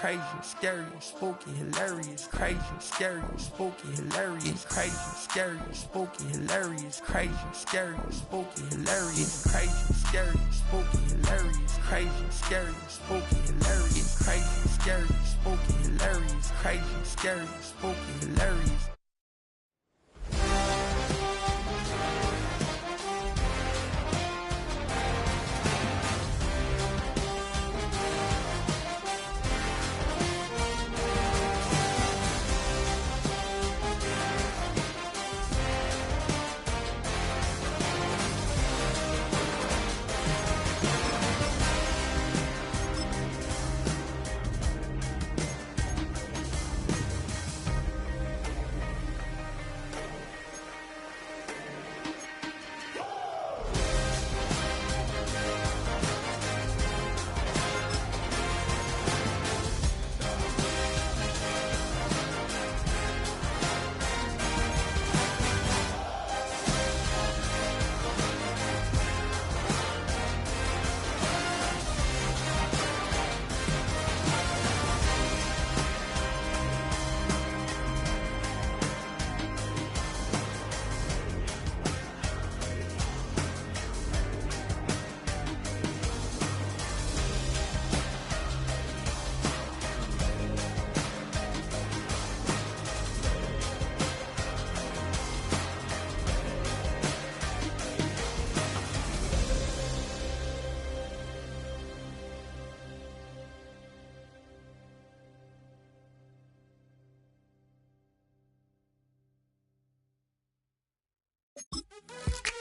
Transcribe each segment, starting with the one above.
crazy, scary, spooky, hilarious, crazy, scary, spooky, hilarious, crazy, scary, spooky, hilarious, crazy, scary, spooky, hilarious, crazy, scary, spooky, hilarious, crazy, scary, spooky, hilarious, crazy, scary, spooky, hilarious, crazy, scary, spooky, hilarious.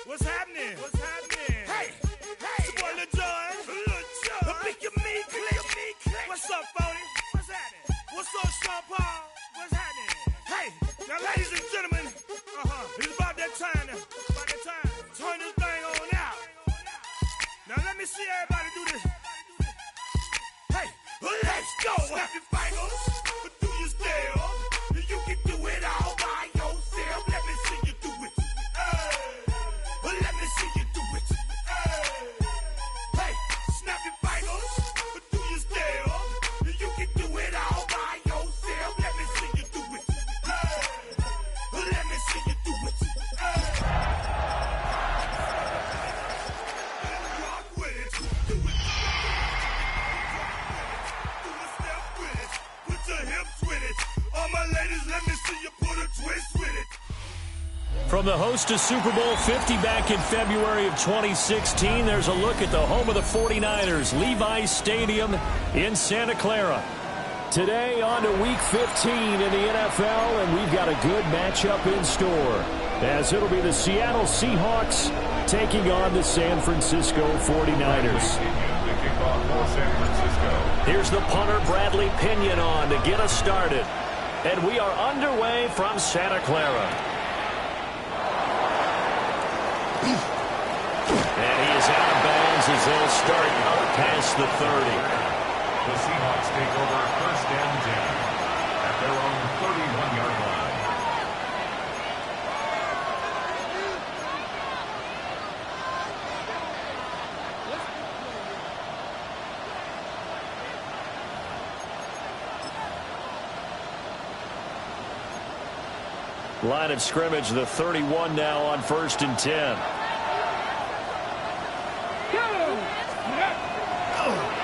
What's happening? What's happening? Hey, it's your boy Lil Jon. The Pick Your Me Click. What's up, Phony? What's happening? What's up, Sean Paul? What's happening? Hey, now ladies and gentlemen, it's about that time. Turn this thing on out. Now let me see everybody do this. Hey, let's go. Snap your fingers, do your step. You can do it all by yourself. Let me see you do it. Let me see you do it. Hey, snap your fingers, do your step. You can do it all by yourself. Let me see you do it. Let me see you do it. Rock with it. Do it. Do a step with it. Put your hips with it. All my ladies, let me see you put a twist with it. From the host of Super Bowl 50 back in February of 2016, there's a look at the home of the 49ers, Levi's Stadium in Santa Clara. Today on to Week 15 in the NFL, and we've got a good matchup in store, as it'll be the Seattle Seahawks taking on the San Francisco 49ers. Here's the punter, Bradley Pinion, on to get us started. And we are underway from Santa Clara. And he is out of bounds as they'll start past the 30. The Seahawks take over first and 10 at their own 31-yard line. Line of scrimmage, the 31 now on first and 10.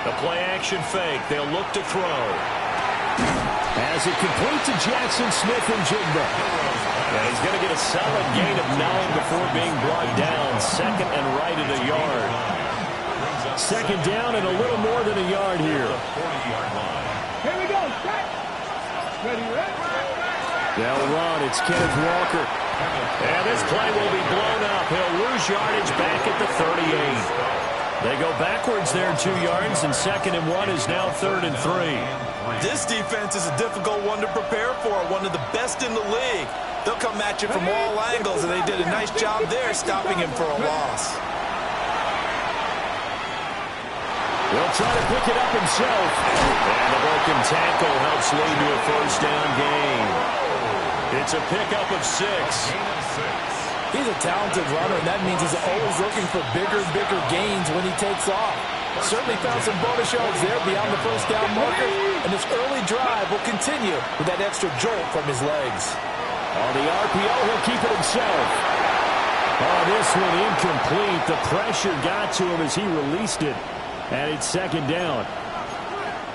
The play-action fake. They'll look to throw. As it complete to Jackson Smith-Njigba. And he's going to get a solid gain of 9 before being brought down. Second and right at a yard. Second down and a little more than a yard here. Here we go. Ready, ready. They'll run. It's Kenneth Walker. And this play will be blown up. He'll lose yardage back at the 38. They go backwards there 2 yards, and second and 1 is now third and 3. This defense is a difficult one to prepare for, one of the best in the league. They'll come at you from all angles, and they did a nice job there stopping him for a loss. He'll try to pick it up himself. And the broken tackle helps lead to a first down gain. It's a pickup of 6. He's a talented runner, and that means he's always looking for bigger and bigger gains when he takes off. Certainly found some bonus yards there beyond the first down marker. and this early drive will continue with that extra jolt from his legs. On the RPO, he'll keep it himself. Oh, this one incomplete. The pressure got to him as he released it, and it's second down.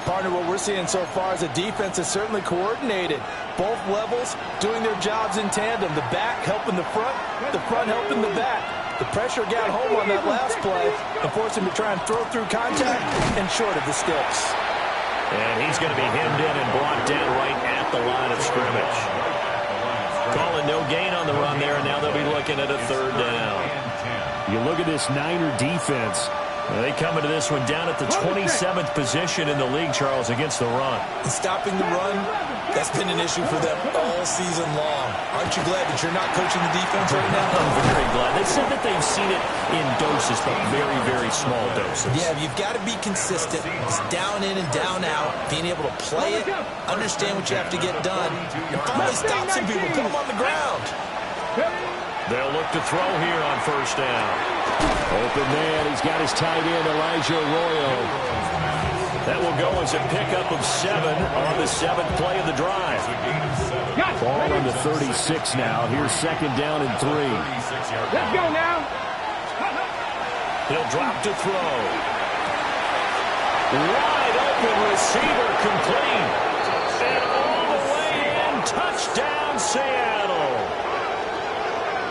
Partner, what we're seeing so far is the defense is certainly coordinated. Both levels doing their jobs in tandem. The back helping the front helping the back. The pressure got home on that last play and forced him to try and throw through contact and short of the sticks. And he's going to be hemmed in and brought down right at the line of scrimmage. Calling no gain on the run there, and now they'll be looking at a third down. You look at this Niner defense. They come into this one down at the 27th position in the league, Charles, against the run. And stopping the run, that's been an issue for them all season long. Aren't you glad that you're not coaching the defense right now? I'm very glad. They said that they've seen it in doses, but very, very small doses. Yeah, you've got to be consistent. It's down in and down out, being able to play it, understand what you have to get done, and finally stop some people, put them on the ground. They'll look to throw here on first down. Open man, he's got his tight end, Elijah Arroyo. That will go as a pickup of 7 on the 7th play of the drive. Ball on the 36 now. Here's second down and 3. Let's go now. He'll drop to throw. Wide open receiver complete. And all the way in, touchdown Seattle.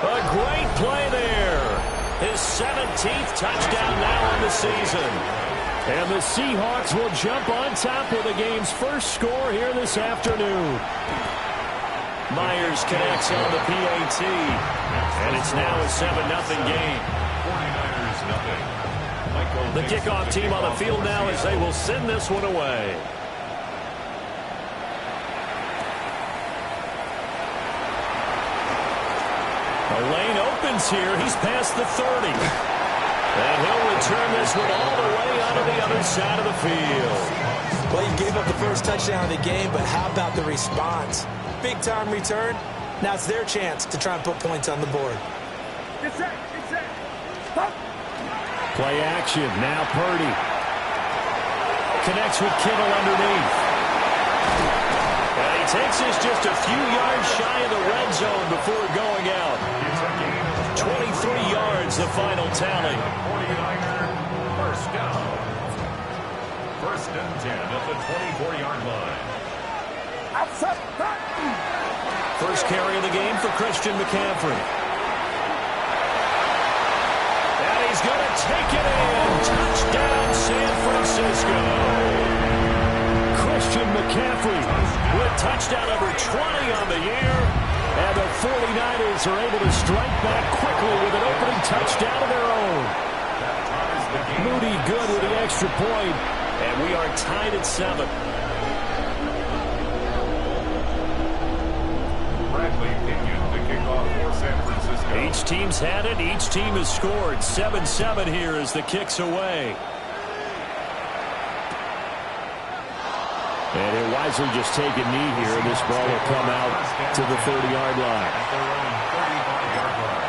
A great play there. His 17th touchdown now on the season. And the Seahawks will jump on top with the game's first score here this afternoon. Myers connects on the PAT. And it's now a 7-0 game. 49ers 0. The kickoff team on the field now as they will send this one away. The lane opens here. He's past the 30. And he'll return this one all the way out of the other side of the field. Well, he gave up the first touchdown of the game, but how about the response? Big-time return. Now it's their chance to try and put points on the board. Get set. Play action. Now Purdy. Connects with Kittle underneath. And he takes this just a few yards shy of the red zone before going out. 23 yards, the final tally. 49er first down. First and 10 at the 24-yard line. First carry of the game for Christian McCaffrey. And he's going to take it in. Touchdown, San Francisco. Christian McCaffrey with touchdown number 20 on the year. And the 49ers are able to strike back quickly with an opening touchdown of their own. Moody good with the extra point. And we are tied at 7. Bradley Pinion to kick off for San Francisco. Each team's had it. Each team has scored. 7-7 here as the kick's away. And he'll wisely just take a knee here. This ball will come out to the 30-yard line. At their own 35-yard line.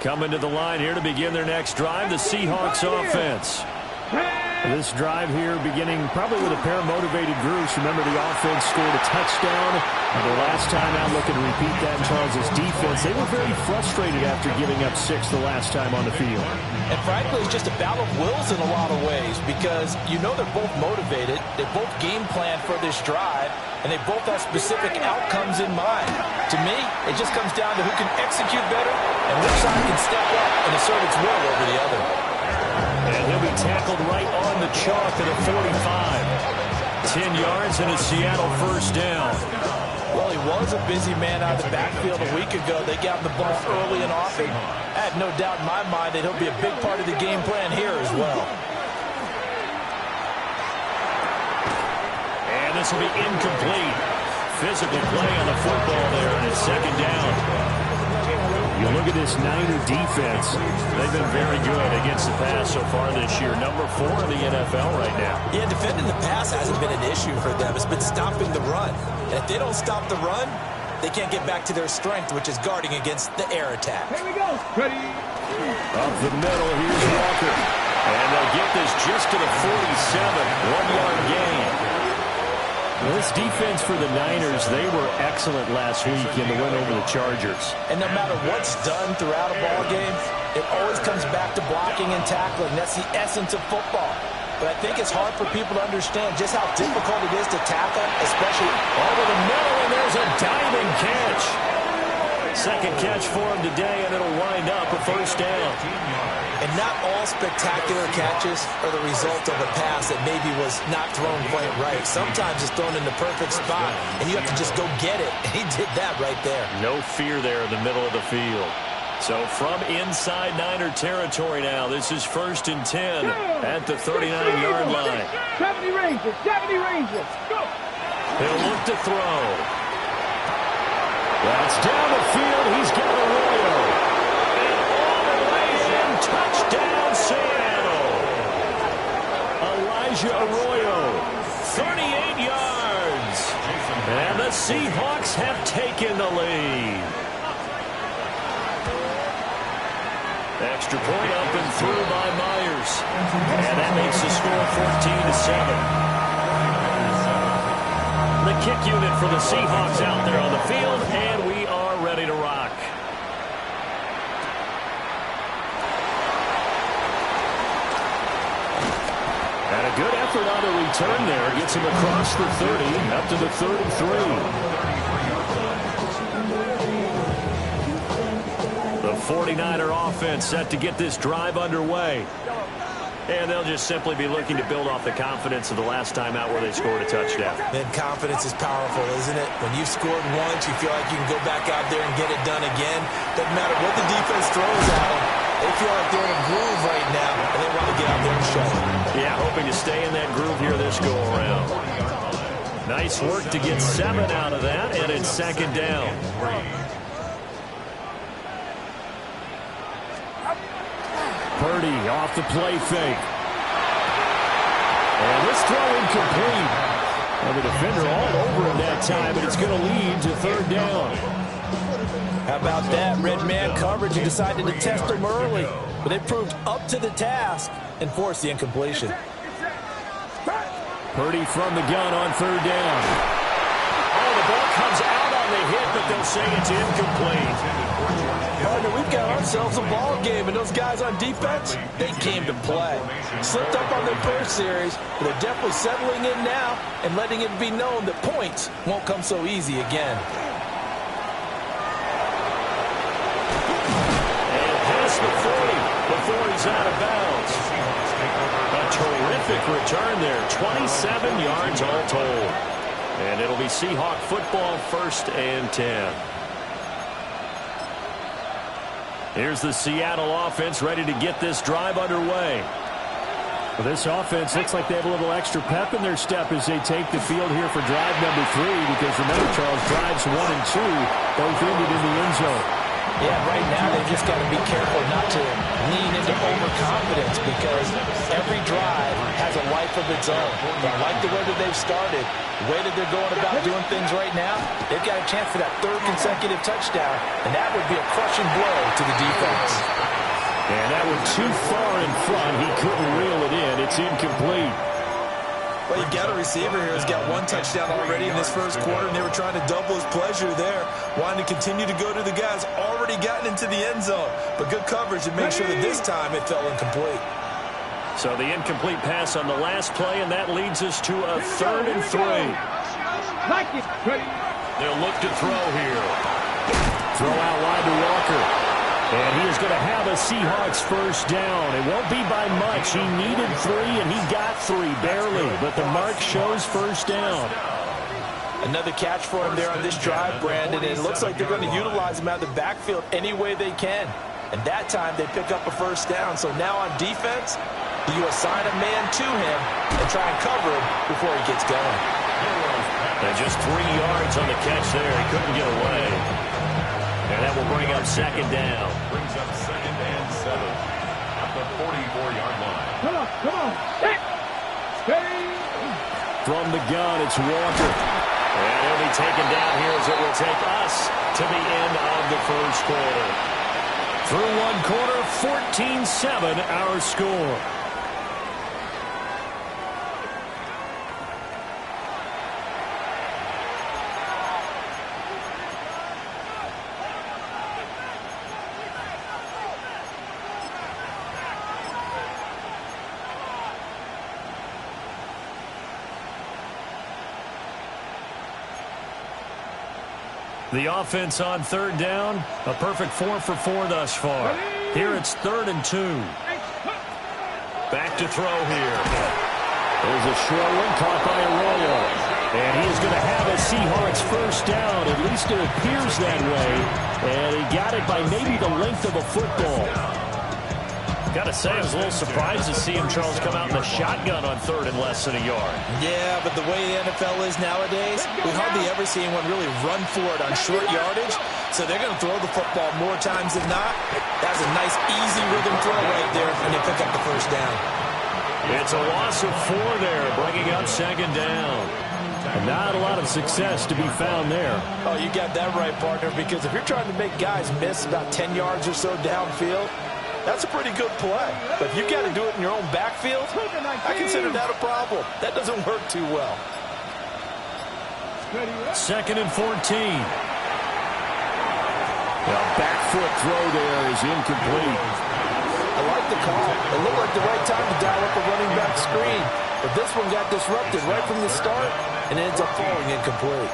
Coming to the line here to begin their next drive, the Seahawks offense. This drive here beginning probably with a pair of motivated groups. Remember, the offense scored a touchdown. And the last time out, looking to repeat that in Charles' defense. They were very frustrated after giving up 6 the last time on the field. And frankly, it's just a battle of wills in a lot of ways because you know they're both motivated. They both game plan for this drive, and they both have specific outcomes in mind. To me, it just comes down to who can execute better and which side can step up and assert its will over the other. And he'll be tackled right on the chalk at a 45. 10 yards and a Seattle first down. Well, he was a busy man out of the backfield a week ago. They got him the ball early and often. I have no doubt in my mind that he'll be a big part of the game plan here as well. And this will be incomplete. Physical play on the football there, and it's second down. You look at this Niner defense. They've been very good against the pass so far this year. Number 4 in the NFL right now. Yeah, defending the pass hasn't been an issue for them. It's been stopping the run. And if they don't stop the run, they can't get back to their strength, which is guarding against the air attack. Here we go. Ready. Up the middle, here's Walker. this just to the 47. 1-yard gain. This defense for the Niners, they were excellent last week in the win over the Chargers. And no matter what's done throughout a ball game, it always comes back to blocking and tackling. That's the essence of football. But I think it's hard for people to understand just how difficult it is to tackle, especially over the middle, and there's a diving catch. Second catch for him today, and it'll wind up a first down. And not all spectacular catches are the result of a pass that maybe was not thrown quite right. Sometimes it's thrown in the perfect spot, and you have to just go get it. And he did that right there. No fear there in the middle of the field. So from inside Niner territory now, this is 1st and 10 at the 39-yard line. 70 Rangers, 70 Rangers, go! He'll look to throw. That's down the field. He's got Arroyo. And all the way in, touchdown Seattle. Elijah Arroyo, 38 yards. And the Seahawks have taken the lead. Extra point up and through by Myers. And that makes the score 14-7. The kick unit for the Seahawks out there on the field, and we are ready to rock. And a good effort on the return there. Gets him across the 30, up to the 33. The 49er offense set to get this drive underway. And they'll just simply be looking to build off the confidence of the last time out where they scored a touchdown. And confidence is powerful, isn't it? When you've scored once, you feel like you can go back out there and get it done again. Doesn't matter what the defense throws at them. They feel like they're in a groove right now, and they want to get out there and show it. Yeah, hoping to stay in that groove here this go-around. Nice work to get 7 out of that, and it's 2nd down. Purdy off the play fake. And this throw incomplete. And the defender all over him that time, and it's going to lead to 3rd down. How about that? Red man coverage and decided to test him early. But they proved up to the task and forced the incompletion. Purdy from the gun on 3rd down. Oh, the ball comes out on the hit, but they'll say it's incomplete. Partner, we've got ourselves a ball game, and those guys on defense, they came to play. Slipped up on their first series, but they're definitely settling in now and letting it be known that points won't come so easy again. And past the 40 before he's out of bounds. A terrific return there, 27 yards all told. And it'll be Seahawk football, 1st and 10. Here's the Seattle offense ready to get this drive underway. Well, this offense looks like they have a little extra pep in their step as they take the field here for drive number 3, because remember, Charles, drives 1 and 2 both ended in the end zone. Yeah, right now they've just got to be careful not to lean into overconfidence, because every drive has a life of its own. But I like the way that they've started. The way that they're going about doing things right now, they've got a chance for that 3rd consecutive touchdown, and that would be a crushing blow to the defense. And that one too far in front. He couldn't reel it in. It's incomplete. Well, you've got a receiver here who's got 1 touchdown already in this first quarter, and they were trying to double his pleasure there, wanting to continue to go to the guys already gotten into the end zone. But good coverage to make sure that this time it fell incomplete. So the incomplete pass on the last play, and that leads us to a 3rd and 3. They'll look to throw here. Throw out wide to Walker. And he is going to have a Seahawks first down. It won't be by much. He needed 3, and he got 3, barely. But the mark shows first down. Another catch for him there on this drive, Brandon. And it looks like they're going to utilize him out of the backfield any way they can. And that time they pick up a first down. So now on defense, you assign a man to him and try and cover him before he gets going. And just 3 yards on the catch there. He couldn't get away. And that will bring up 2nd down. Brings up 2nd and 7 at the 44-yard line. Come on. Hey. From the gun, it's Walker. And he'll be taken down here as it will take us to the end of the first quarter. Through 1 quarter, 14-7 our score. The offense on third down, a perfect 4 for 4 thus far. Here it's 3rd and 2. Back to throw here. There's a short one caught by Arroyo. And he's going to have a Seahawks first down. At least it appears that way. And he got it by maybe the length of a football. Got to say, I was a little surprised to see him, Charles, come out in the shotgun on 3rd and less than a yard. Yeah, but the way the NFL is nowadays, we hardly ever see anyone really run for it on short yardage. So they're going to throw the football more times than not. That's a nice, easy rhythm throw right there, and they pick up the first down. It's a loss of 4 there, bringing up 2nd down. And not a lot of success to be found there. Oh, you got that right, partner, because if you're trying to make guys miss about 10 yards or so downfield, that's a pretty good play. But if you got to do it in your own backfield, I consider that a problem. That doesn't work too well. 2nd and 14. The back foot throw there is incomplete. I like the call. It looked like the right time to dial up a running back screen. But this one got disrupted right from the start and ends up falling incomplete.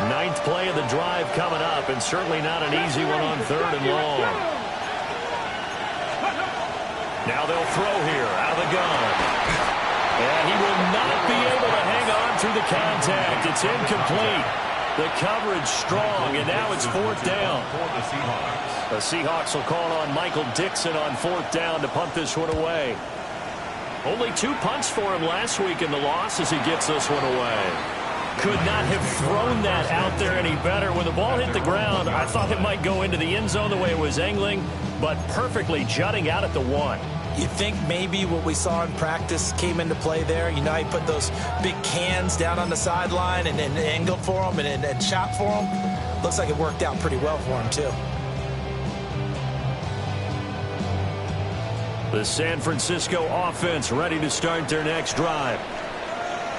9th play of the drive coming up, and certainly not an easy one on 3rd and long. Now they'll throw here out of the gun. And he will not be able to hang on through the contact. It's incomplete. The coverage strong, and now it's 4th down. The Seahawks will call on Michael Dixon on 4th down to punt this one away. Only 2 punts for him last week in the loss as he gets this one away. Could not have thrown that out there any better. When the ball hit the ground, I thought it might go into the end zone the way it was angling, but perfectly jutting out at the 1. You think maybe what we saw in practice came into play there? You know, he put those big cans down on the sideline and angled for them and shot for them. Looks like it worked out pretty well for him, too. The San Francisco offense ready to start their next drive.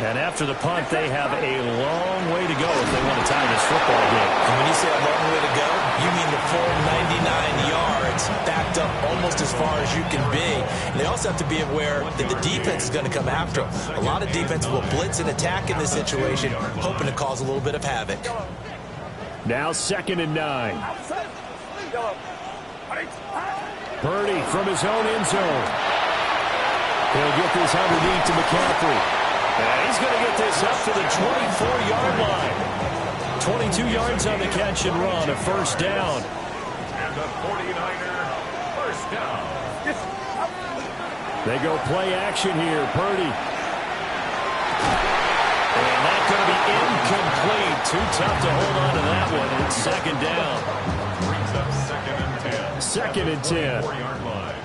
And after the punt, they have a long way to go if they want to tie this football game. And when you say a long way to go, you mean the full 99 yards backed up almost as far as you can be. And they also have to be aware that the defense is going to come after them. A lot of defense will blitz and attack in this situation, hoping to cause a little bit of havoc. Now 2nd and 9. Purdy from his own end zone. He'll get this underneath to McCaffrey. And he's going to get this up to the 24-yard line. 22 yards on the catch and run, a first down. And the 49er first down. They go play action here, Purdy. And that's going to be incomplete. Too tough to hold on to that one. It's 2nd down. Brings up 2nd and 10. 2nd and 10. 4-yard line.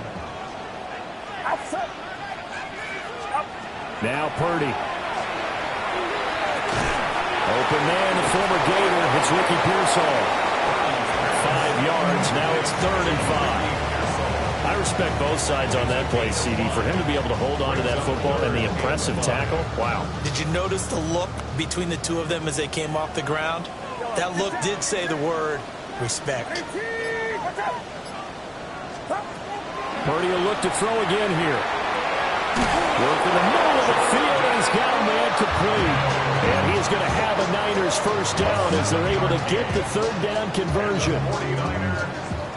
Now Purdy. Open man, the former Gator. It's Ricky Pearsall. 5 yards. Now it's 3rd and 5. I respect both sides on that play, CD. For him to be able to hold on to that football and the impressive tackle, wow. Did you notice the look between the two of them as they came off the ground? That look did say the word respect. Purdy will look to throw again here. Work in the middle of the field, and he's got a man complete. And he's going to have a Niners first down as they're able to get the 3rd down conversion.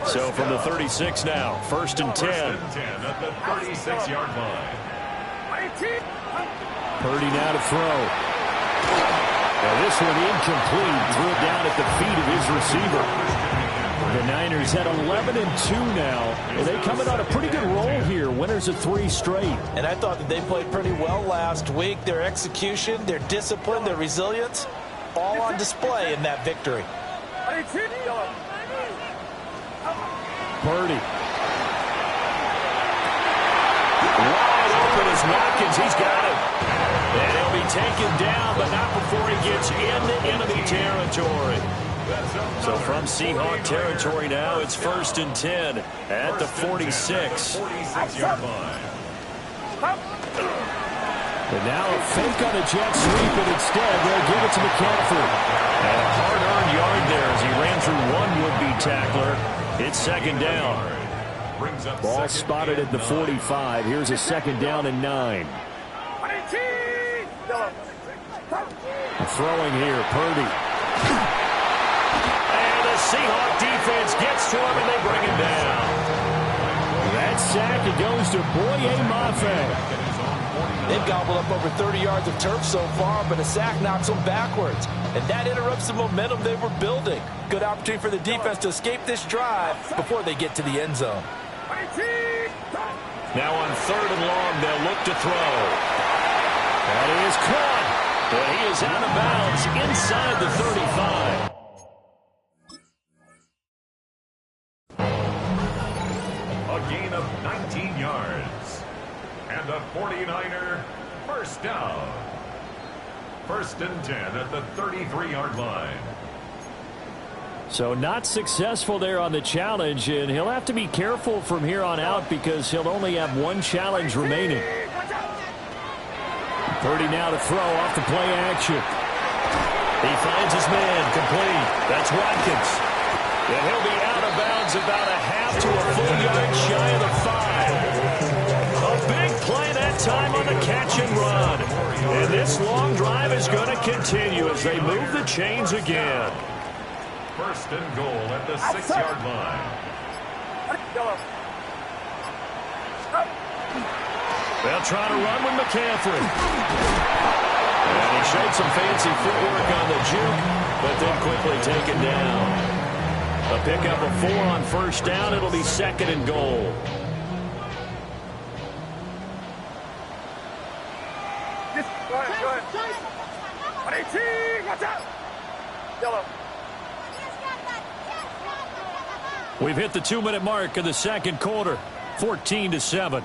So from the 36 now, 1st and 10. 1st and 10 at the 36-yard line. Purdy now to throw. Now this one incomplete. Threw it down at the feet of his receiver. The Niners at 11-2 now. And they coming on a pretty good roll here. Winners of 3 straight. And I thought that they played pretty well last week. Their execution, their discipline, their resilience, all on display in that victory. Purdy. Wide open is Watkins. He's got it. And he'll be taken down, but not before he gets into enemy territory. So from Seahawk territory now, it's 1st and 10 at the 46. 46-yard line. And now a fake on a jet sweep, and instead they'll give it to McCaffrey. And a hard-earned yard there as he ran through one would-be tackler. It's 2nd down. Ball spotted at the 45. Here's a 2nd down and 9. Throwing here, Purdy. And the Seahawk defense gets to him, and they bring him down. That sack, it goes to Boye Mafe. They've gobbled up over 30 yards of turf so far, but a sack knocks them backwards. And that interrupts the momentum they were building. Good opportunity for the defense to escape this drive before they get to the end zone. Now on 3rd and long, they'll look to throw. That is caught. But he is out of bounds inside the 35. A gain of 19 yards. And a 49er first down. 1st and 10 at the 33-yard line. So not successful there on the challenge, and he'll have to be careful from here on out because he'll only have one challenge remaining. 30 now to throw off the play action. He finds his man complete. That's Watkins. And he'll be out of bounds about a half to a full yard shy of the 5. A big play that time on the catch and run. And this long drive is going to continue as they move the chains again. 1st and goal at the 6-yard line. They'll try to run with McCaffrey. And he showed some fancy footwork on the juke, but then quickly taken down. A pickup of 4 on 1st down. It'll be 2nd and goal. Go ahead. Watch out. Yellow. We've hit the 2-minute mark of the 2nd quarter. 14-7.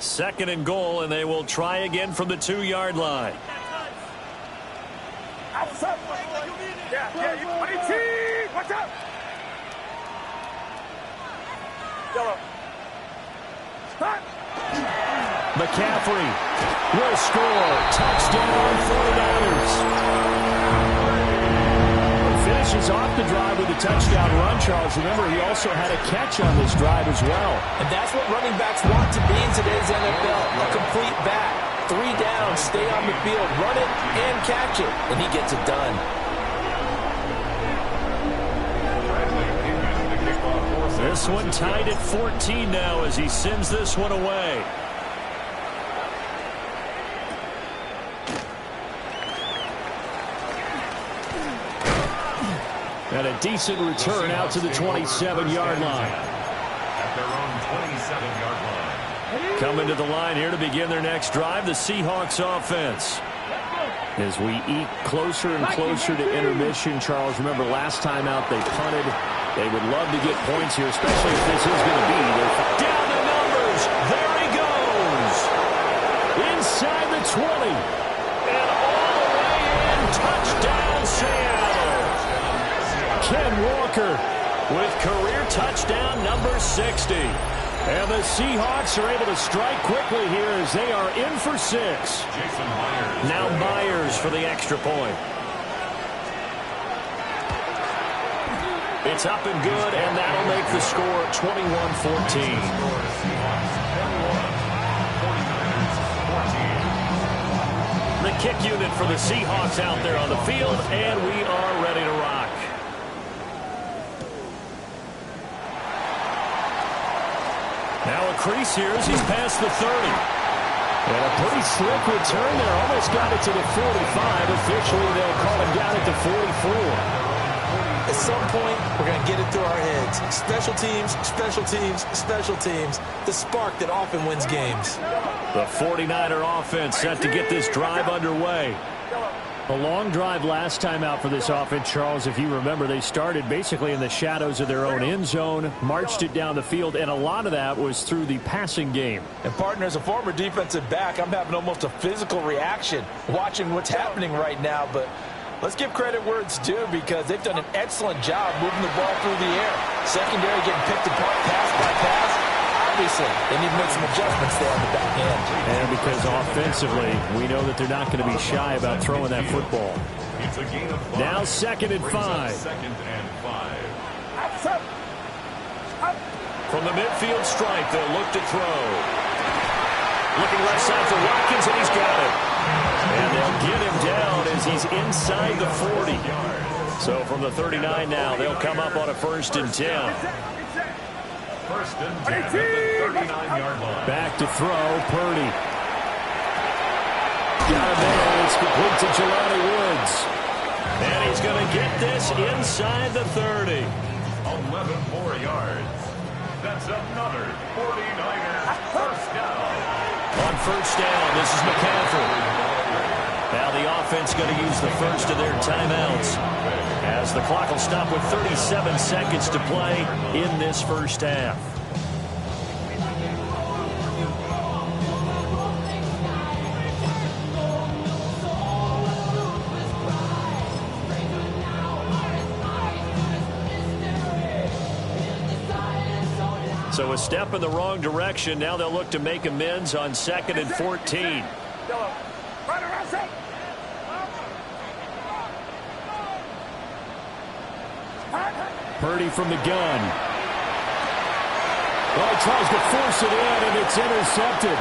2nd and goal, and they will try again from the 2-yard line. Outside. Watch out. Yellow. Stop. McCaffrey will score. Touchdown 49ers. Finishes off the drive with a touchdown run, Charles. Remember, he also had a catch on this drive as well. And that's what running backs want to be in today's NFL. A complete back. 3 down, stay on the field, run it, and catch it. And he gets it done. This one tied at 14 now as he sends this one away. And a decent return out to the 27-yard line. At their own 27-yard line. Coming to the line here to begin their next drive, the Seahawks offense. As we eke closer and closer to intermission, Charles, remember last time out they punted. They would love to get points here, especially if this is going to be their... Down the numbers! There he goes! Inside the 20. And all the way in. Touchdown, Seattle! Ken Walker with career touchdown number 60. And the Seahawks are able to strike quickly here as they are in for 6. Jason Myers. Now Myers for the extra point. It's up and good, and that'll make the score 21-14. The kick unit for the Seahawks out there on the field, and we are ready to rock. Now a crease here as he's past the 30. And a pretty slick return there. Almost got it to the 45. Officially, they'll call him down at the 44. At some point, we're going to get it through our heads. Special teams, special teams, special teams. The spark that often wins games. The 49er offense set to get this drive underway. A long drive last time out for this offense, Charles. If you remember, they started basically in the shadows of their own end zone, marched it down the field, and a lot of that was through the passing game. And, partner, as a former defensive back, I'm having almost a physical reaction watching what's happening right now. But let's give credit where it's due because they've done an excellent job moving the ball through the air. Secondary getting picked apart pass by pass. Obviously, they need to make some adjustments there on the back end. And because offensively, we know that they're not going to be shy about throwing that football. It's a gain of 5. Now 2nd and 5. 2nd and 5. From the midfield stripe, they'll look to throw. Looking left side for Watkins, and he's got it. And they'll get him down as he's inside the 40. So from the 39 now, they'll come up on a 1st and 10. 1st and 10 at the 39-yard line. Back to throw, Purdy. Got him there. It's complete to Jelani Woods. And he's going to get this inside the 30. 11 more yards. That's another 49er first down. On 1st down, this is McCaffrey. Now the offense going to use the first of their timeouts as the clock will stop with 37 seconds to play in this first half. So a step in the wrong direction. Now they'll look to make amends on 2nd and 14. Purdy from the gun. Well, he tries to force it in, and it's intercepted.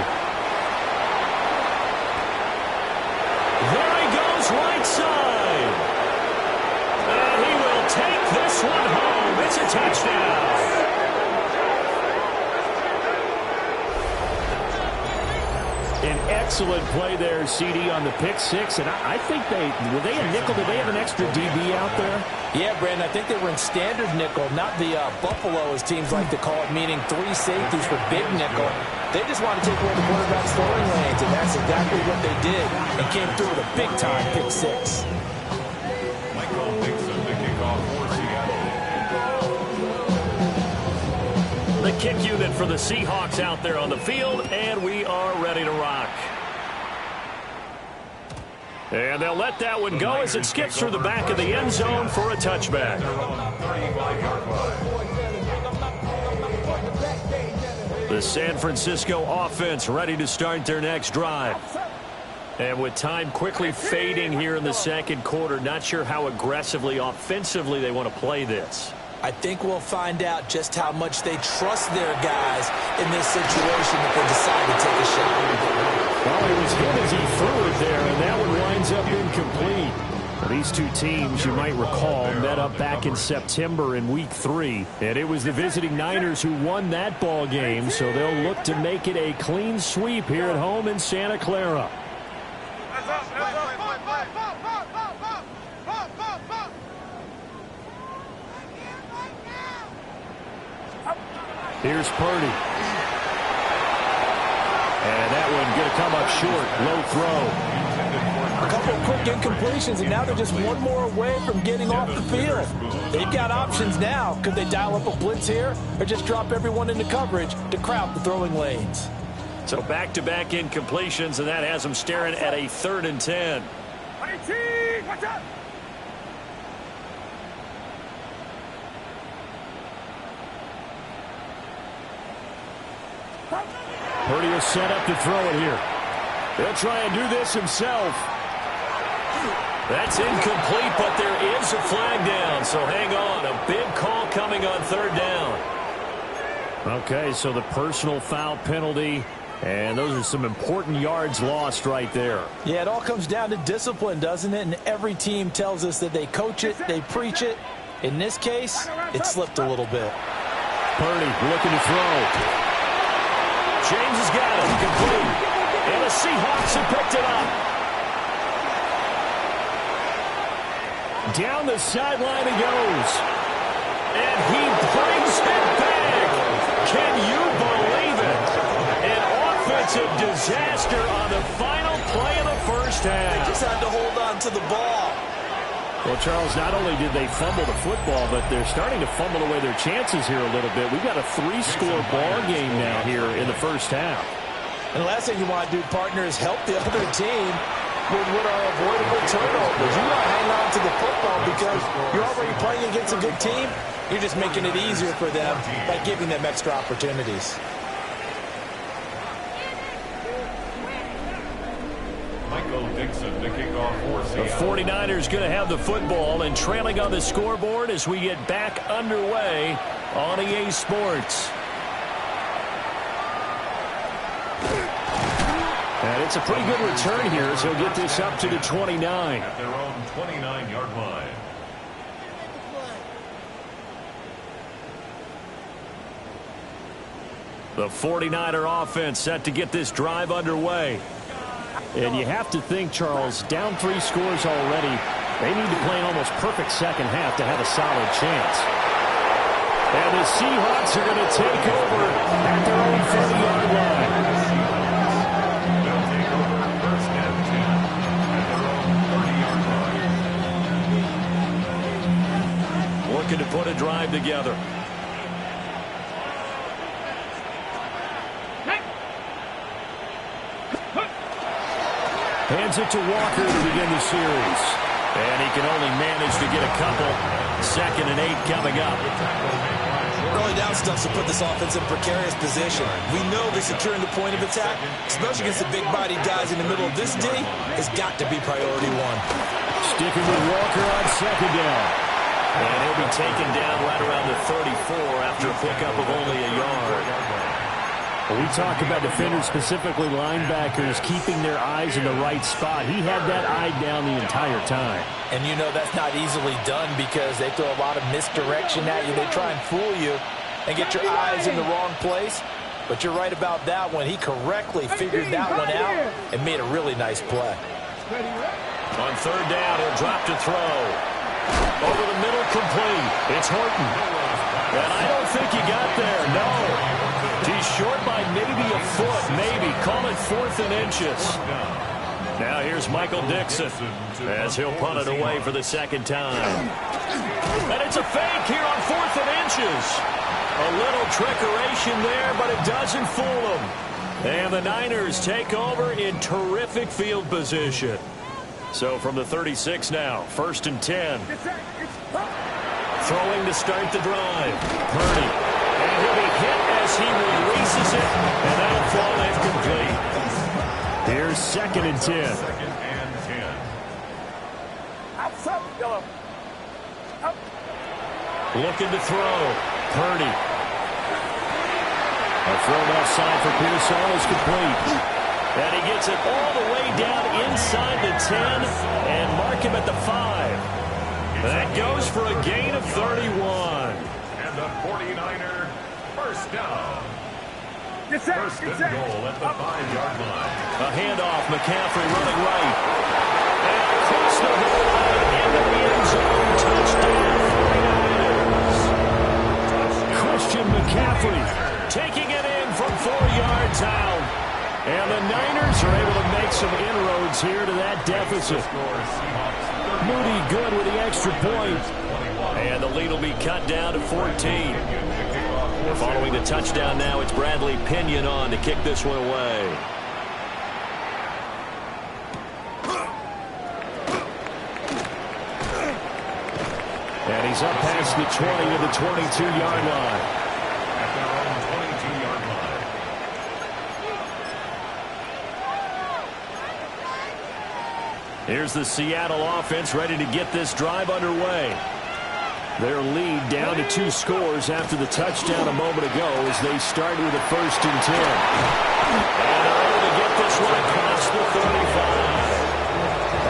There he goes, right side. And he will take this one home. It's a touchdown. An excellent play there, CD, on the pick six. And I think were they a nickel? Did they have an extra DB out there? Yeah, Brandon, I think they were in standard nickel, not the Buffalo, as teams like to call it, meaning 3 safeties for big nickel. They just want to take away the quarterback's throwing lanes, and that's exactly what they did, and came through with a big-time pick six. Michael Dixon, the kickoff for Seattle. The kick unit for the Seahawks out there on the field, and we are ready to rock. And they'll let that one go as it skips through the back of the end zone for a touchback. The San Francisco offense ready to start their next drive. And with time quickly fading here in the second quarter, not sure how aggressively, offensively they want to play this. I think we'll find out just how much they trust their guys in this situation if they decide to take a shot. Well, it was hit as he threw it there, and that one winds up incomplete. Well, these two teams, you might recall, met up back in September in Week 3, and it was the visiting Niners who won that ball game, so they'll look to make it a clean sweep here at home in Santa Clara. Here's Purdy. And that one going to come up short. Low throw. A couple of quick incompletions, and now they're just one more away from getting off the field. They've got options now. Could they dial up a blitz here or just drop everyone into coverage to crowd the throwing lanes? So back-to-back incompletions, and that has them staring at a 3rd and 10. Watch out! Purdy will set up to throw it here. He'll try and do this himself. That's incomplete, but there is a flag down, so hang on. A big call coming on 3rd down. Okay, so the personal foul penalty, and those are some important yards lost right there. Yeah, it all comes down to discipline, doesn't it? And every team tells us that they coach it, they preach it. In this case, it slipped a little bit. Purdy looking to throw. James has got it, complete. And the Seahawks have picked it up. Down the sideline he goes. And he brings it back. Can you believe it? An offensive disaster on the final play of the first half. They just had to hold on to the ball. Well, Charles, not only did they fumble the football, but they're starting to fumble away their chances here a little bit. We've got a 3-score ball game now here in the first half. And the last thing you want to do, partner, is help the other team with what are avoidable turnovers. You want to hang on to the football because you're already playing against a good team. You're just making it easier for them by giving them extra opportunities. Michael Dixon, the kickoff for Seattle. The 49ers going to have the football and trailing on the scoreboard as we get back underway on EA Sports. And it's a pretty good return here, so he'll get this up to the 29. At their own 29-yard line. The 49er offense set to get this drive underway. And you have to think, Charles, down 3 scores already. They need to play an almost perfect second half to have a solid chance. And the Seahawks are going to take over at their own 30-yard line. They'll take over first and 10 at their own 30-yard line. Looking to put a drive together. Hands it to Walker to begin the series. And he can only manage to get a couple. 2nd and 8 coming up. Early down stuff to put this offense in precarious position. We know that securing the point of attack, especially against the big-bodied guys in the middle of this D, has got to be priority 1. Sticking with Walker on 2nd down. And he'll be taken down right around the 34 after a pickup of only a yard. We talk about defenders, specifically linebackers, keeping their eyes in the right spot. He had that eye down the entire time. And you know that's not easily done because they throw a lot of misdirection at you. They try and fool you and get your eyes in the wrong place. But you're right about that one. He correctly figured that one out and made a really nice play. On 3rd down, he'll drop to throw. Over the middle, complete. It's Horton. And I don't think he got there, no. He's short by maybe a foot, maybe. Call it 4th and inches. Now here's Michael Dixon as he'll punt it away for the 2nd time. And it's a fake here on 4th and inches. A little trickeration there, but it doesn't fool them. And the Niners take over in terrific field position. So from the 36 now, 1st and 10. Throwing to start the drive. Purdy. And he'll be hit as he releases it, and that'll fall incomplete. Here's 2nd and 10. 2nd and 10. Outside, yellow. Up. Looking to throw. Purdy. A throw outside for Pearsall is complete. And he gets it all the way down inside the 10 and mark him at the 5. That goes for a gain of 31. And the 49er first down. First and goal at the 5-yard line. A handoff, McCaffrey running right. And across the goal line into the end zone. Touchdown, 49ers. Christian McCaffrey taking it in from 4 yards out. And the Niners are able to make some inroads here to that deficit. Moody good with the extra point. And the lead will be cut down to 14. Following the touchdown now, it's Bradley Pinion on to kick this one away. And he's up past the 20 to the 22-yard line. At their own 22-yard line. Here's the Seattle offense ready to get this drive underway. Their lead down to 2 scores after the touchdown a moment ago as they start with a 1st and 10. And they're able to get this one across the 35.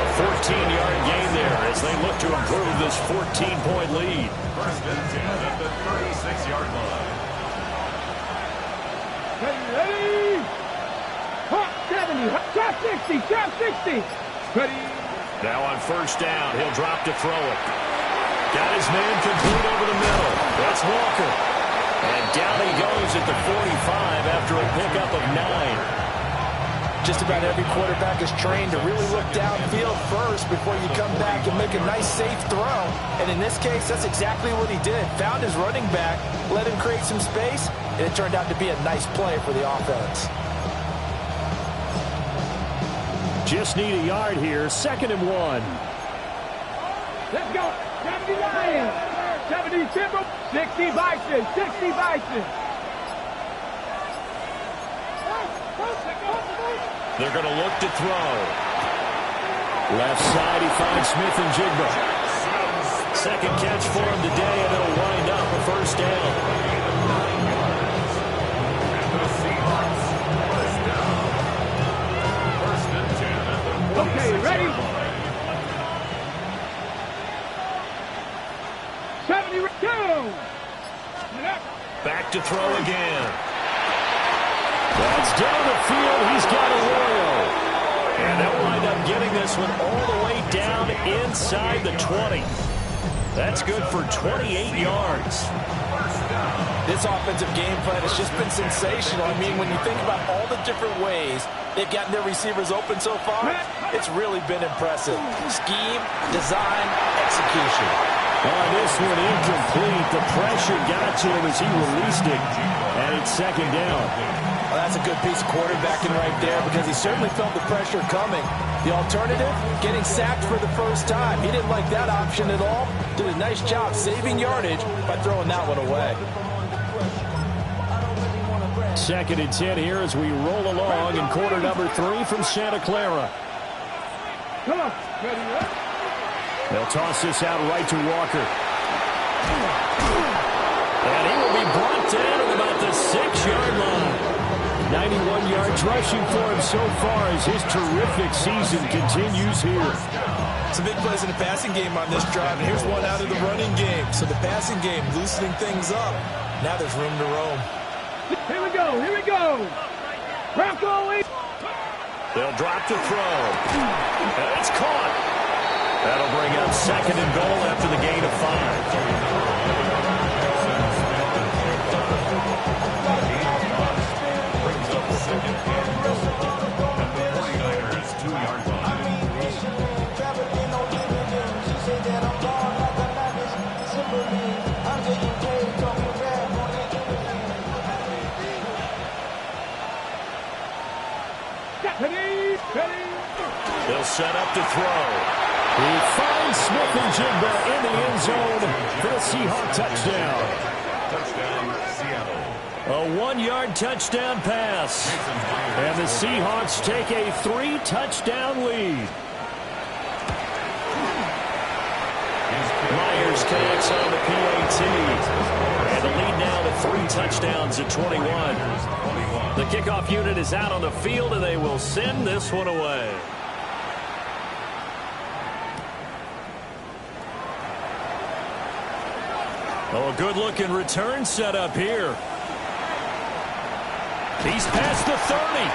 A 14-yard gain there as they look to improve this 14-point lead. 1st and 10 at the 36-yard line. Ready? Hot 70, top 60, top 60. Ready? Now on 1st down, he'll drop to throw it. Got his man complete over the middle. That's Walker. And down he goes at the 45 after a pickup of 9. Just about every quarterback is trained to really look downfield first before you come back and make a nice, safe throw. And in this case, that's exactly what he did. Found his running back, let him create some space, and it turned out to be a nice play for the offense. Just need a yard here. 2nd and 1. Let's go. 70 Lions. 70 Timber. 60 Bison. 60 Bison. They're going to look to throw. Left side, he finds Smith and Jigba. Second catch for him today, and it'll wind up a 1st down. again. That's down the field. He's got Arroyo. And they'll wind up getting this one all the way down inside the 20. That's good for 28 yards. This offensive game plan has just been sensational. I mean, when you think about all the different ways they've gotten their receivers open so far, it's really been impressive. Scheme, design, execution. On this one, incomplete. The pressure got to him as he released it, and it's second down. Well, that's a good piece of quarterbacking right there because he certainly felt the pressure coming. The alternative, getting sacked for the first time. He didn't like that option at all. Did a nice job saving yardage by throwing that one away. Second and 10 here as we roll along in quarter number 3 from Santa Clara. They'll toss this out right to Walker. And he will be brought down at about the 6-yard line. 91 yards rushing for him so far as his terrific season continues here. Some big plays in the passing game on this drive, and here's one out of the running game. So the passing game loosening things up. Now there's room to roam. Here we go, here we go. Bronco. They'll drop the throw. And it's caught. That'll bring up second and goal after the gain of 5. They'll set up to throw. He finds Smith-Njigba in the end zone for the Seahawk touchdown. Touchdown, Seattle. A 1-yard touchdown pass. And the Seahawks take a 3-touchdown lead. Myers connects on the PAT. And the lead now to 3 touchdowns at 21. The kickoff unit is out on the field, and they will send this one away. Oh, a good-looking return set up here. He's past the 30.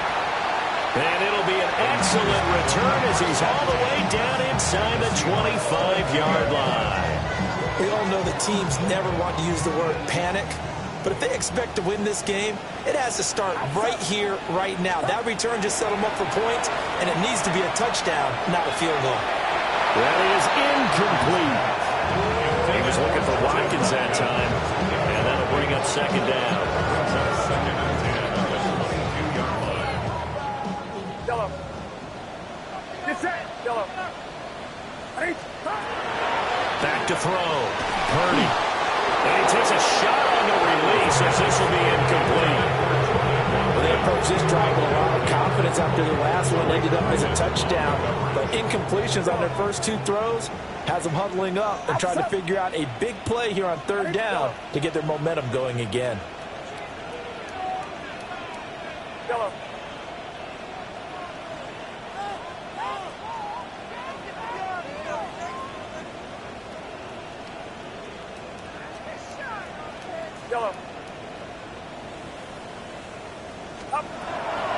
And it'll be an excellent return as he's all the way down inside the 25-yard line. We all know that teams never want to use the word panic. But if they expect to win this game, it has to start right here, right now. That return just set them up for points, and it needs to be a touchdown, not a field goal. That is incomplete. He was looking for Watkins that time, and that'll bring up second down. Second and 10 on the 22-yard line. Yellow. Get set. Yellow. Back to throw. Purdy. And he takes a shot on the release as this will be incomplete. Well, they approached this drive with a lot of confidence after the last one ended up as a touchdown. But incompletions on their first 2 throws has them huddling up and trying to figure out a big play here on 3rd down to get their momentum going again. Yellow.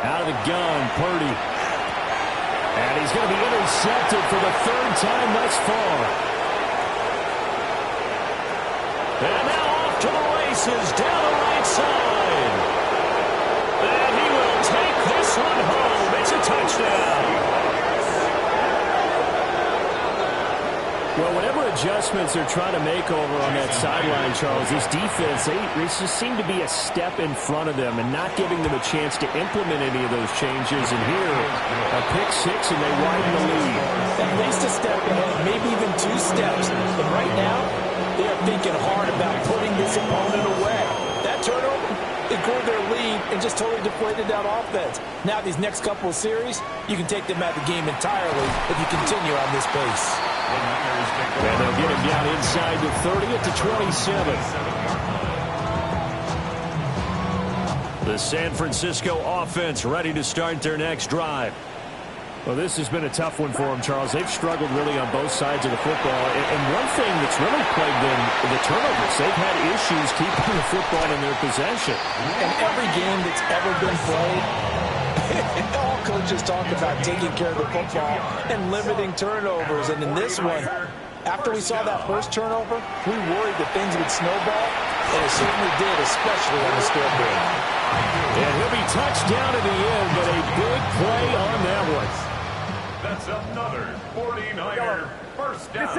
Out of the gun, Purdy. And he's going to be intercepted for the 3rd time thus far. And now off to the races down the right side. And he will take this one home. It's a touchdown. Well, whatever adjustments they're trying to make over on that sideline, Charles, this defense, they just seem to be a step in front of them and not giving them a chance to implement any of those changes. And here, a pick 6, and they widen the lead. At least a step ahead, maybe even 2 steps. And right now, they are thinking hard about putting this opponent away. That turnover, it grew their lead and just totally deflated that offense. Now, these next couple of series, you can take them out of the game entirely if you continue on this pace. And they'll get him down inside the 30 at the 27. The San Francisco offense ready to start their next drive. Well, this has been a tough one for them, Charles. They've struggled really on both sides of the football. And one thing that's really plagued them, the turnovers. They've had issues keeping the football in their possession. And every game that's ever been played, all coaches talk about taking care of the football and limiting turnovers. And in this one, after we saw that first turnover, we worried that things would snowball, and it certainly did, especially on the scoreboard. And he'll be touched down in the end, but a big play on that one. That's another 49er first down.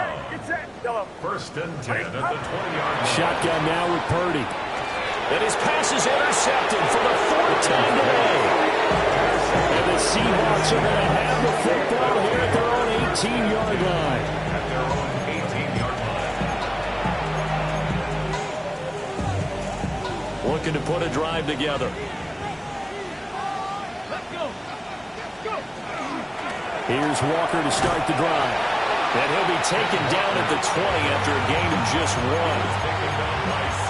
First and 10 at the 20-yard line. Shotgun now with Purdy. And his pass is intercepted for the fourth time today. And the Seahawks are going to have the football here at their own 18-yard line. At their own 18-yard line. Looking to put a drive together. Here's Walker to start the drive. And he'll be taken down at the 20 after a gain of just one.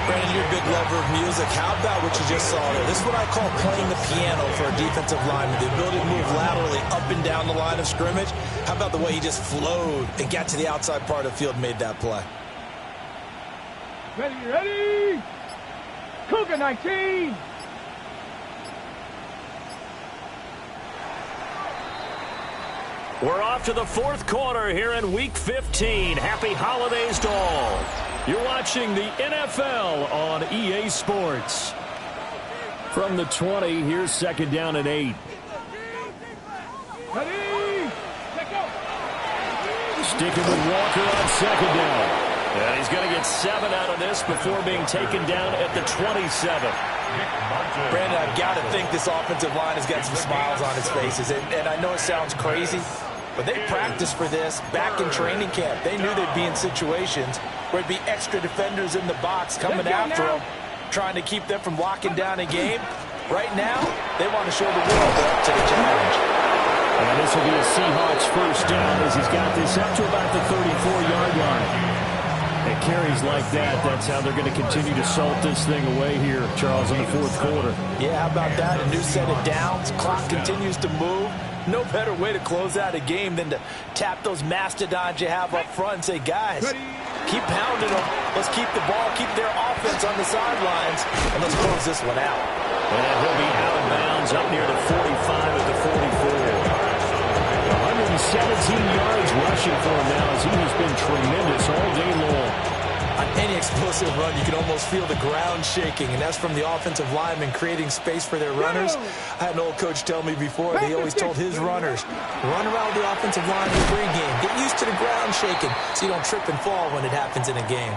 Brandon, you're a big lover of music. How about what you just saw there? This is what I call playing the piano for a defensive lineman. The ability to move laterally up and down the line of scrimmage. How about the way he just flowed and got to the outside part of the field and made that play? Ready? Cougar 19. We're off to the fourth quarter here in Week 15. Happy holidays to all. You're watching the NFL on EA Sports. From the 20, here's second down and 8. Ready? Let go. Sticking with Walker on second down. And he's going to get 7 out of this before being taken down at the 27. Brandon, I've got to think this offensive line has got some smiles on its faces. And I know it sounds crazy, but they practiced for this back in training camp. They knew they'd be in situations where it'd be extra defenders in the box coming after them, trying to keep them from locking down a game. Right now, they want to show the world they're up to the challenge. And this will be a Seahawks first down as he's got this up to about the 34-yard line. At carries like that, that's how they're going to continue to salt this thing away here, Charles, in the fourth quarter. Yeah, how about that? A new set of downs. Clock continues to move. No better way to close out a game than to tap those mastodons you have up front and say, guys, keep pounding them. Let's keep the ball, keep their offense on the sidelines, and let's close this one out. And he'll be out of bounds up near the 45 at the 44. 117 yards rushing for him now as he has been tremendous all day long. On any explosive run, you can almost feel the ground shaking, and that's from the offensive linemen creating space for their runners. I had an old coach tell me before, that he always told his runners, run around the offensive line every game. Get used to the ground shaking so you don't trip and fall when it happens in a game.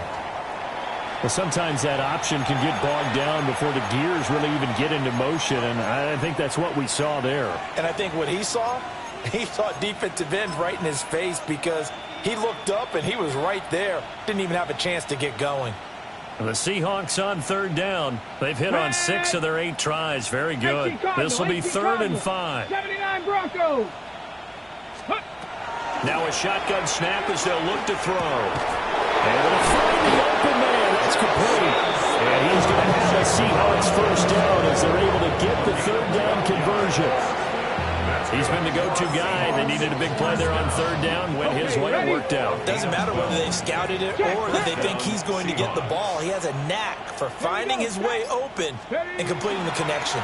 Well, sometimes that option can get bogged down before the gears really even get into motion, and I think that's what we saw there. And I think what he saw defensive end right in his face because he looked up and he was right there. Didn't even have a chance to get going. The Seahawks on third down. They've hit on 6 of their 8 tries. Very good. This will be 3rd and 5. 79 Broncos. Now a shotgun snap as they'll look to throw. And they'll find the open man. That's complete. And he's going to have the Seahawks first down as they're able to get the third down conversion. He's been the go-to guy. They needed a big play there on third down. Went his way. It worked out. Doesn't matter whether they've scouted it or that they think he's going to get the ball. He has a knack for finding his way open and completing the connection.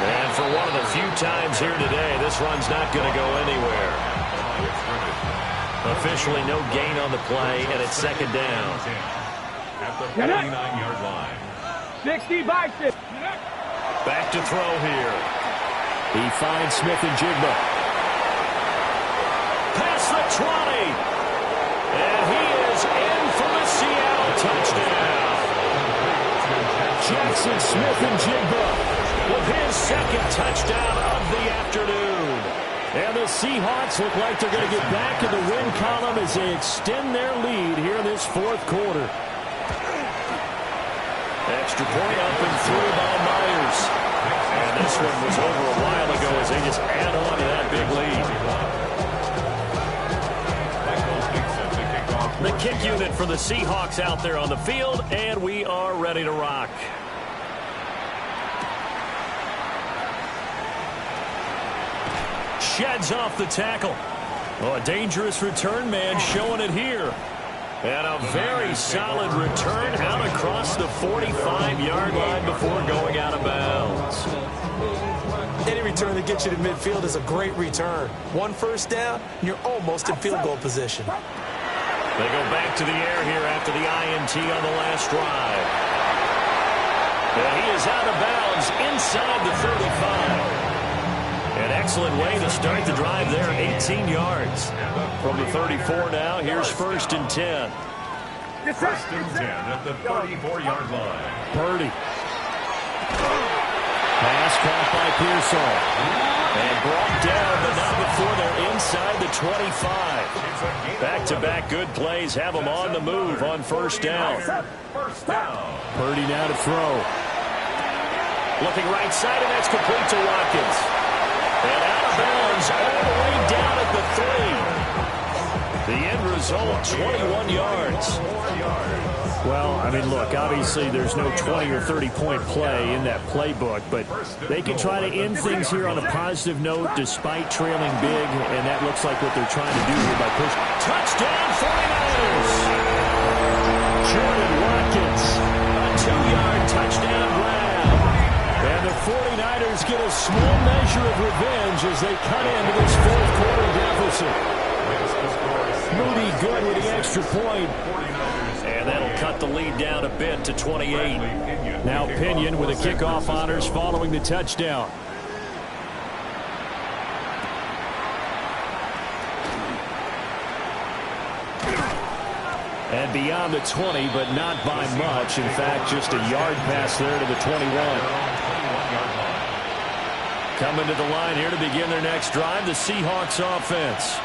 And for one of the few times here today, this run's not going to go anywhere. Officially no gain on the play, and it's second down. At the 49-yard line. 60 Bison. Back to throw here. He finds Smith and Jigba. Past the 20. And he is in for the Seattle touchdown. Jackson Smith-Njigba with his second touchdown of the afternoon. And the Seahawks look like they're going to get back in the win column as they extend their lead here in this fourth quarter. Extra point up and through by Myers. And this one was over a while ago as they just add on to that big lead. The kick unit for the Seahawks out there on the field, and we are ready to rock. sheds off the tackle. Oh, a dangerous return man showing it here. And a very solid return out across the 45-yard line before going out of bounds. Any return that gets you to midfield is a great return. One first down, and you're almost in field goal position. They go back to the air here after the INT on the last drive. And he is out of bounds inside the 35. An excellent way to start the drive there, 18 yards. From the 34 now, here's 1st and 10. First and 10 at the 34-yard line. Purdy. Pass caught by Pearsall. And brought down, but not before they're inside the 25. Back-to-back good plays have them on the move on 1st down. First down. Purdy now to throw. Looking right side, and that's complete to Watkins. And out of bounds all the way down at the 3. The end result, 21 yards. Well, I mean, look, obviously there's no 20 or 30-point play in that playbook, but they can try to end things here on a positive note despite trailing big, and that looks like what they're trying to do here by pushing. Touchdown, 49ers! Jordan Watkins, a 2-yard touchdown grab. And the 49ers get a small measure of revenge as they cut into this 4th-quarter deficit. Moody good with the extra point. And that'll cut the lead down a bit to 28. Now Pinion with a kickoff honors following the touchdown. And beyond the 20, but not by much. In fact, just a yard pass there to the 21. Coming to the line here to begin their next drive, the Seahawks offense.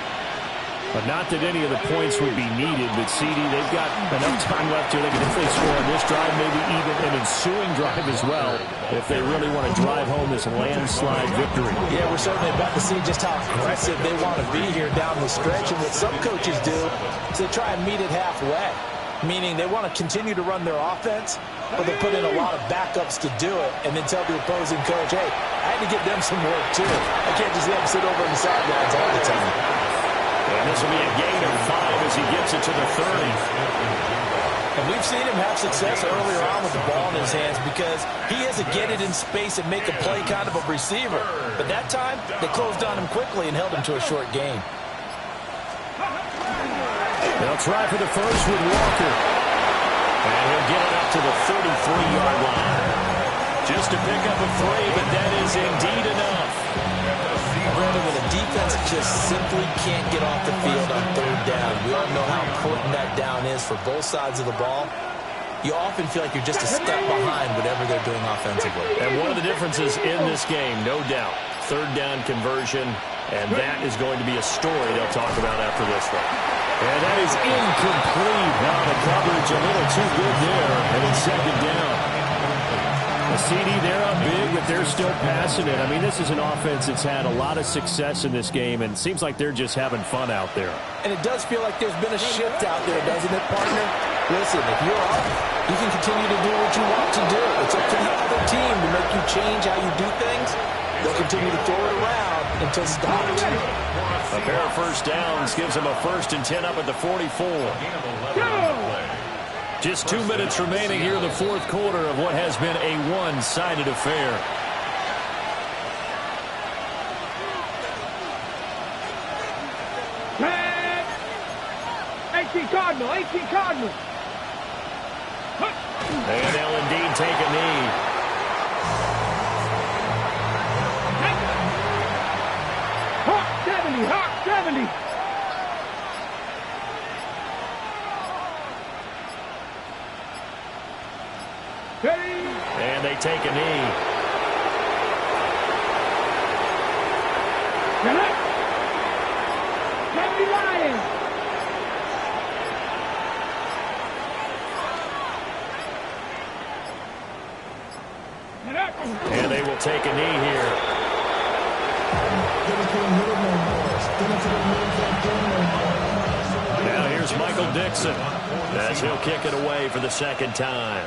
But not that any of the points would be needed, but CD, they've got enough time left here. They can definitely score on this drive, maybe even an ensuing drive as well, if they really want to drive home this landslide victory. Yeah, we're certainly about to see just how aggressive they want to be here down the stretch. And what some coaches do is they try and meet it halfway, meaning they want to continue to run their offense, but they put in a lot of backups to do it, and then tell the opposing coach, hey, I had to give them some work too. I can't just let them sit over on the sidelines all the time. And this will be a gain of 5 as he gets it to the 30. And we've seen him have success earlier on with the ball in his hands because he has a get it in space and make a play kind of a receiver. But that time, they closed on him quickly and held him to a short gain. They'll try for the first with Walker. And he'll get it up to the 33-yard line. Just to pick up a 3, but that is indeed enough. Brandon, when a defense just simply can't get off the field on 3rd down, we all know how important that down is for both sides of the ball. You often feel like you're just a step behind whatever they're doing offensively. And one of the differences in this game, no doubt, 3rd down conversion, and that is going to be a story they'll talk about after this one. And that is incomplete. Now the coverage a little too good there, and it's 2nd down. A CD, they're up big, but they're still passing it. I mean, this is an offense that's had a lot of success in this game, and it seems like they're just having fun out there. And it does feel like there's been a shift out there, doesn't it, partner? Listen, if you're up, you can continue to do what you want to do. It's up to the other team to make you change how you do things. They'll continue to throw it around until stopped. A pair of 1st downs gives them a 1st and 10 up at the 44. Just 2 minutes remaining here in the 4th quarter of what has been a one-sided affair. Red! 18 Cardinal, 18 Cardinal. And they'll indeed take a knee. Hawk 70, Hawk 70. And they take a knee. Get up! 70 Lions! Get up! And they will take a knee here. Now here's Michael Dixon as he'll kick it away for the 2nd time.